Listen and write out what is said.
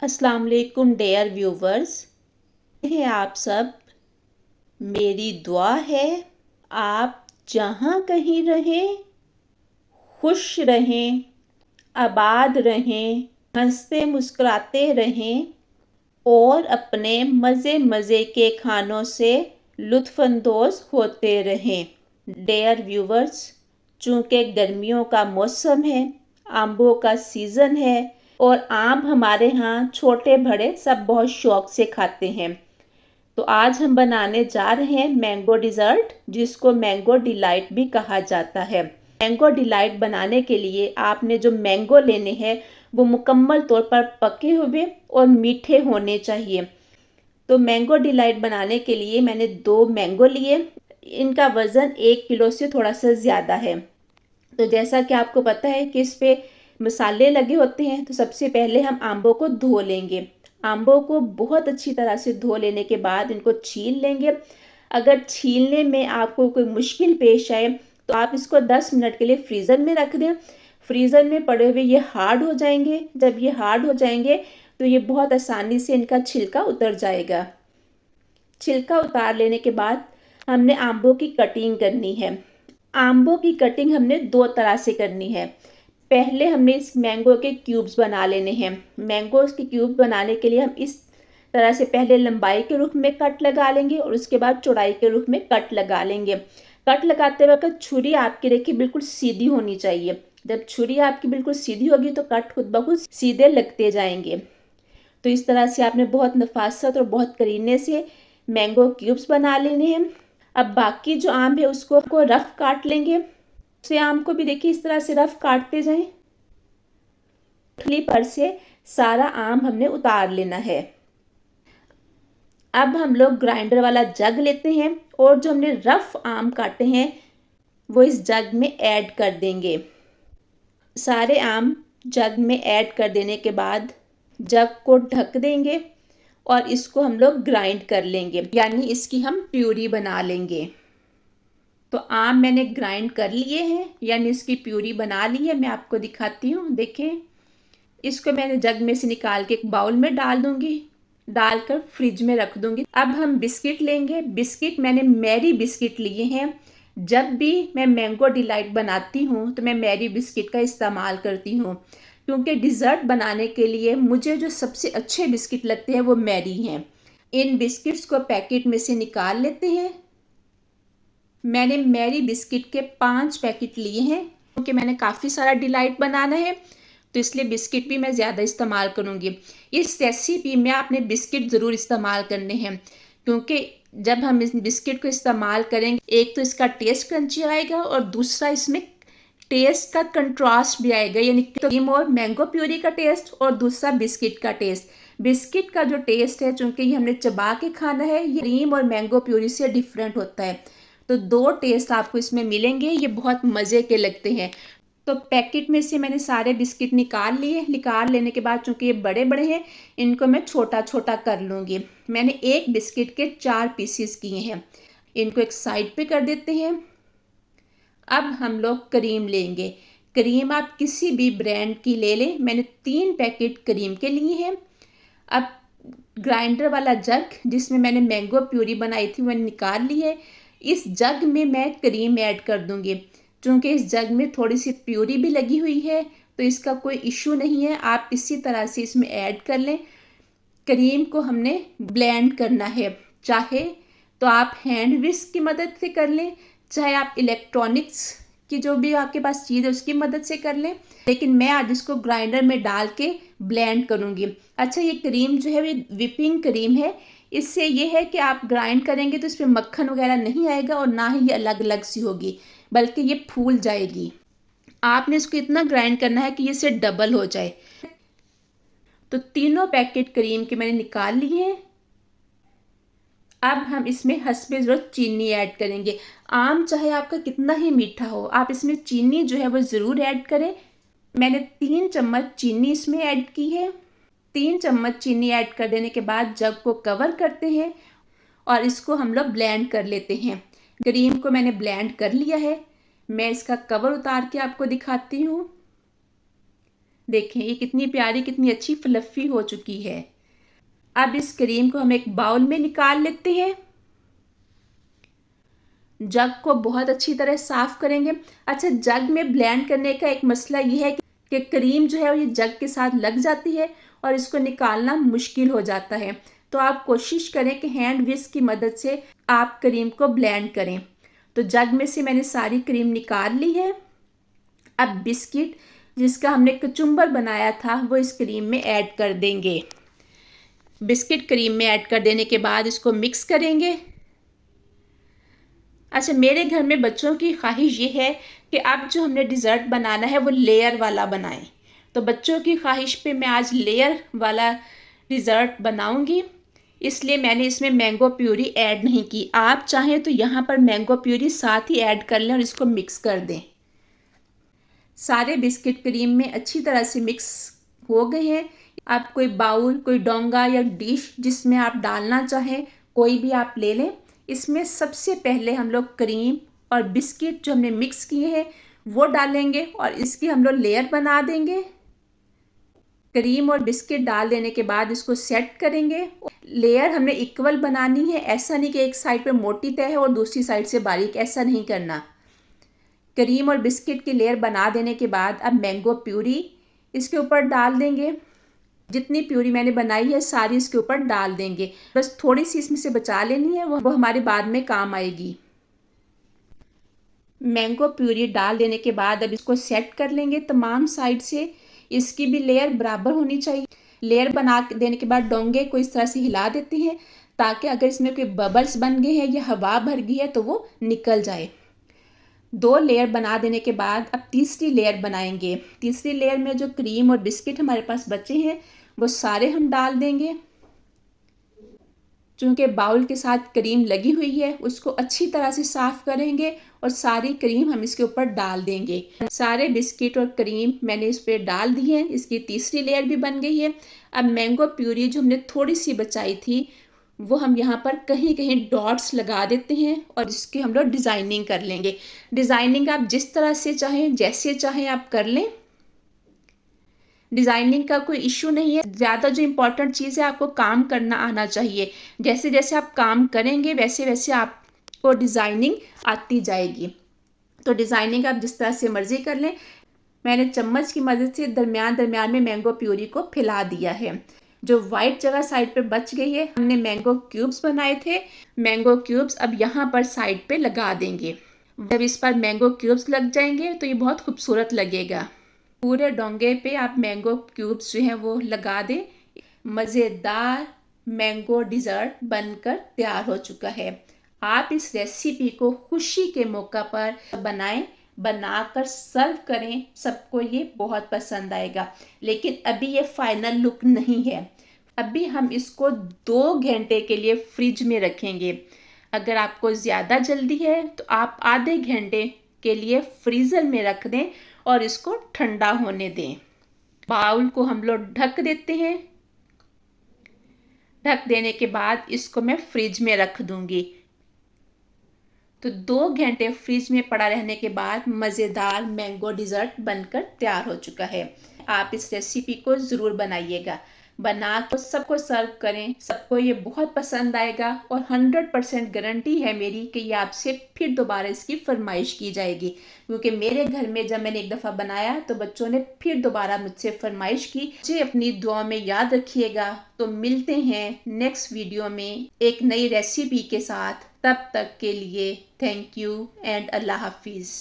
अस्सलाम वालेकुम dear viewers, हैं आप सब। मेरी दुआ है आप जहाँ कहीं रहें खुश रहें, आबाद रहें, हंसते मुस्कुराते रहें और अपने मज़े मज़े के खानों से लुत्फ़अंदोज़ होते रहें। डियर व्यूवर्स, चूँकि गर्मियों का मौसम है, आमों का सीज़न है और आम हमारे यहाँ छोटे बड़े सब बहुत शौक से खाते हैं। तो आज हम बनाने जा रहे हैं मैंगो डिज़र्ट, जिसको मैंगो डिलाइट भी कहा जाता है। मैंगो डिलाइट बनाने के लिए आपने जो मैंगो लेने हैं वो मुकम्मल तौर पर पके हुए और मीठे होने चाहिए। तो मैंगो डिलाइट बनाने के लिए मैंने 2 मैंगो लिए। इनका वज़न 1 किलो से थोड़ा सा ज़्यादा है। तो जैसा कि आपको पता है कि इस पे मसाले लगे होते हैं, तो सबसे पहले हम आंबों को धो लेंगे। आंबों को बहुत अच्छी तरह से धो लेने के बाद इनको छील लेंगे। अगर छीलने में आपको कोई मुश्किल पेश आए तो आप इसको 10 मिनट के लिए फ्रीज़र में रख दें। फ्रीज़र में पड़े हुए ये हार्ड हो जाएंगे। जब ये हार्ड हो जाएंगे तो ये बहुत आसानी से इनका छिलका उतर जाएगा। छिलका उतार लेने के बाद हमने आंबों की कटिंग करनी है। आंबों की कटिंग हमने 2 तरह से करनी है। पहले हमने इस मैंगो के क्यूब्स बना लेने हैं। मैंगोज के क्यूब बनाने के लिए हम इस तरह से पहले लंबाई के रुख में कट लगा लेंगे और उसके बाद चौड़ाई के रुख में कट लगा लेंगे। कट लगाते वक्त छुरी आपकी देखिए बिल्कुल सीधी होनी चाहिए। जब छुरी आपकी बिल्कुल सीधी होगी तो कट खुद ब खुद सीधे लगते जाएंगे। तो इस तरह से आपने बहुत नफासत और बहुत करीने से मैंगो क्यूब्स बना लेने हैं। अब बाकी जो आम है उसको रफ काट लेंगे। उसे आम को भी देखिए इस तरह से रफ काटते जाएं। गुठली पर से सारा आम हमने उतार लेना है। अब हम लोग ग्राइंडर वाला जग लेते हैं और जो हमने रफ आम काटे हैं वो इस जग में ऐड कर देंगे। सारे आम जग में ऐड कर देने के बाद जग को ढक देंगे और इसको हम लोग ग्राइंड कर लेंगे, यानी इसकी हम प्यूरी बना लेंगे। तो आम मैंने ग्राइंड कर लिए हैं, यानी इसकी प्यूरी बना ली है। मैं आपको दिखाती हूँ, देखें। इसको मैंने जग में से निकाल के एक बाउल में डाल दूंगी, डालकर फ्रिज में रख दूंगी। अब हम बिस्किट लेंगे। बिस्किट मैंने मैरी बिस्किट लिए हैं। जब भी मैं मैंगो डिलाइट बनाती हूँ तो मैं मैरी बिस्किट का इस्तेमाल करती हूँ, क्योंकि डिज़र्ट बनाने के लिए मुझे जो सबसे अच्छे बिस्किट लगते हैं वो मैरी हैं। इन बिस्किट्स को पैकेट में से निकाल लेते हैं। मैंने मैरी बिस्किट के 5 पैकेट लिए हैं, क्योंकि मैंने काफ़ी सारा डिलाइट बनाना है तो इसलिए बिस्किट भी मैं ज़्यादा इस्तेमाल करूँगी। इस रेसिपी में आपने बिस्किट ज़रूर इस्तेमाल करने हैं, क्योंकि जब हम इस बिस्किट को इस्तेमाल करेंगे एक तो इसका टेस्ट क्रंची आएगा और दूसरा इसमें टेस्ट का कंट्रास्ट भी आएगा, यानी क्रीम और मैंगो प्यूरी का टेस्ट और दूसरा बिस्किट का टेस्ट। बिस्किट का जो टेस्ट है, चूँकि ये हमने चबा के खाना है, ये क्रीम और मैंगो प्यूरी से डिफरेंट होता है। तो 2 टेस्ट आपको इसमें मिलेंगे, ये बहुत मज़े के लगते हैं। तो पैकेट में से मैंने सारे बिस्किट निकाल लिए। निकाल लेने के बाद चूंकि ये बड़े बड़े हैं, इनको मैं छोटा छोटा कर लूँगी। मैंने एक बिस्किट के 4 पीसीस किए हैं। इनको एक साइड पे कर देते हैं। अब हम लोग क्रीम लेंगे। क्रीम आप किसी भी ब्रांड की ले लें। मैंने 3 पैकेट क्रीम के लिए हैं। अब ग्राइंडर वाला जग जिसमें मैंने मैंगो प्यूरी बनाई थी मैंने निकाल ली है। इस जग में मैं क्रीम ऐड कर दूंगी। चूँकि इस जग में थोड़ी सी प्यूरी भी लगी हुई है तो इसका कोई इशू नहीं है, आप इसी तरह से इसमें ऐड कर लें। क्रीम को हमने ब्लेंड करना है। चाहे तो आप हैंड विस्क की मदद से कर लें, चाहे आप इलेक्ट्रॉनिक्स की जो भी आपके पास चीज़ है उसकी मदद से कर लें, लेकिन मैं आज इसको ग्राइंडर में डाल के ब्लेंड करूँगी। अच्छा, ये क्रीम जो है ये विपिंग क्रीम है। इससे ये है कि आप ग्राइंड करेंगे तो इसमें मक्खन वगैरह नहीं आएगा और ना ही ये अलग अलग सी होगी, बल्कि ये फूल जाएगी। आपने इसको इतना ग्राइंड करना है कि ये से डबल हो जाए। तो तीनों पैकेट क्रीम के मैंने निकाल लिए हैं। अब हम इसमें हस्बे ज़रूरत चीनी ऐड करेंगे। आम चाहे आपका कितना ही मीठा हो, आप इसमें चीनी जो है वो ज़रूर ऐड करें। मैंने 3 चम्मच चीनी इसमें ऐड की है। 3 चम्मच चीनी ऐड कर देने के बाद जग को कवर करते हैं और इसको हम लोग ब्लेंड कर लेते हैं। क्रीम को मैंने ब्लेंड कर लिया है। मैं इसका कवर उतार के आपको दिखाती हूँ। देखें ये कितनी प्यारी, कितनी अच्छी फ्लफ़ी हो चुकी है। अब इस क्रीम को हम एक बाउल में निकाल लेते हैं। जग को बहुत अच्छी तरह साफ़ करेंगे। अच्छा, जग में ब्लेंड करने का एक मसला ये है कि क्रीम जो है वो ये जग के साथ लग जाती है और इसको निकालना मुश्किल हो जाता है। तो आप कोशिश करें कि हैंड विस्क की मदद से आप क्रीम को ब्लेंड करें। तो जग में से मैंने सारी क्रीम निकाल ली है। अब बिस्किट जिसका हमने कचुम्बर बनाया था वो इस क्रीम में ऐड कर देंगे। बिस्किट क्रीम में ऐड कर देने के बाद इसको मिक्स करेंगे। अच्छा, मेरे घर में बच्चों की ख्वाहिश ये है कि अब जो हमने डिज़र्ट बनाना है वो लेयर वाला बनाएं। तो बच्चों की ख्वाहिश पे मैं आज लेयर वाला डिज़र्ट बनाऊंगी, इसलिए मैंने इसमें मैंगो प्यूरी ऐड नहीं की। आप चाहें तो यहाँ पर मैंगो प्यूरी साथ ही ऐड कर लें और इसको मिक्स कर दें। सारे बिस्किट क्रीम में अच्छी तरह से मिक्स हो गए हैं। आप कोई बाउल, कोई डोंगा या डिश जिसमें आप डालना चाहें कोई भी आप ले लें। इसमें सबसे पहले हम लोग क्रीम और बिस्किट जो हमने मिक्स किए हैं वो डालेंगे और इसकी हम लोग लेयर बना देंगे। क्रीम और बिस्किट डाल देने के बाद इसको सेट करेंगे। लेयर हमें इक्वल बनानी है, ऐसा नहीं कि एक साइड पे मोटी तय है और दूसरी साइड से बारीक, ऐसा नहीं करना। क्रीम और बिस्किट की लेयर बना देने के बाद अब मैंगो प्यूरी इसके ऊपर डाल देंगे। जितनी प्यूरी मैंने बनाई है सारी इसके ऊपर डाल देंगे। बस थोड़ी सी इसमें से बचा लेनी है, वो हमारे बाद में काम आएगी। मैंगो प्यूरी डाल देने के बाद अब इसको सेट कर लेंगे तमाम साइड से। इसकी भी लेयर बराबर होनी चाहिए। लेयर बना देने के बाद डोंगे को इस तरह से हिला देते हैं ताकि अगर इसमें कोई बबल्स बन गए हैं या हवा भर गई है तो वो निकल जाए। 2 लेयर बना देने के बाद अब तीसरी लेयर बनाएंगे। तीसरी लेयर में जो क्रीम और बिस्किट हमारे पास बचे हैं वो सारे हम डाल देंगे। चूँकि बाउल के साथ क्रीम लगी हुई है उसको अच्छी तरह से साफ़ करेंगे और सारी क्रीम हम इसके ऊपर डाल देंगे। सारे बिस्किट और क्रीम मैंने इस पर डाल दी है। इसकी तीसरी लेयर भी बन गई है। अब मैंगो प्यूरी जो हमने थोड़ी सी बचाई थी वो हम यहाँ पर कहीं कहीं डॉट्स लगा देते हैं और इसकी हम लोग डिज़ाइनिंग कर लेंगे। डिज़ाइनिंग आप जिस तरह से चाहें, जैसे चाहें आप कर लें। डिज़ाइनिंग का कोई इशू नहीं है। ज़्यादा जो इम्पोर्टेंट चीज़ है आपको काम करना आना चाहिए। जैसे जैसे आप काम करेंगे वैसे वैसे आपको डिज़ाइनिंग आती जाएगी। तो डिज़ाइनिंग आप जिस तरह से मर्ज़ी कर लें। मैंने चम्मच की मदद से दरमियान दरमियान में मैंगो प्यूरी को फैला दिया है। जो वाइट जगह साइड पे बच गई है, हमने मैंगो क्यूब्स बनाए थे, मैंगो क्यूब्स अब यहाँ पर साइड पे लगा देंगे। जब इस पर मैंगो क्यूब्स लग जाएंगे तो ये बहुत खूबसूरत लगेगा। पूरे डोंगे पे आप मैंगो क्यूब्स जो हैं वो लगा दें। मज़ेदार मैंगो डिज़र्ट बनकर तैयार हो चुका है। आप इस रेसिपी को खुशी के मौका पर बनाएं, बनाकर सर्व करें। सबको ये बहुत पसंद आएगा। लेकिन अभी ये फाइनल लुक नहीं है। अभी हम इसको 2 घंटे के लिए फ्रिज में रखेंगे। अगर आपको ज़्यादा जल्दी है तो आप आधे घंटे के लिए फ्रीज़र में रख दें और इसको ठंडा होने दें। बाउल को हम लोग ढक देते हैं। ढक देने के बाद इसको मैं फ्रिज में रख दूंगी। तो 2 घंटे फ्रिज में पड़ा रहने के बाद मज़ेदार मैंगो डिज़र्ट बनकर तैयार हो चुका है। आप इस रेसिपी को ज़रूर बनाइएगा। बना कर सबको सर्व करें। सबको ये बहुत पसंद आएगा और 100% गारंटी है मेरी कि ये आपसे फिर दोबारा इसकी फरमाइश की जाएगी। क्योंकि मेरे घर में जब मैंने एक दफ़ा बनाया तो बच्चों ने फिर दोबारा मुझसे फरमाइश की। मुझे अपनी दुआ में याद रखिएगा। तो मिलते हैं नेक्स्ट वीडियो में एक नई रेसिपी के साथ। तब तक के लिए थैंक यू एंड अल्लाह हाफिज़।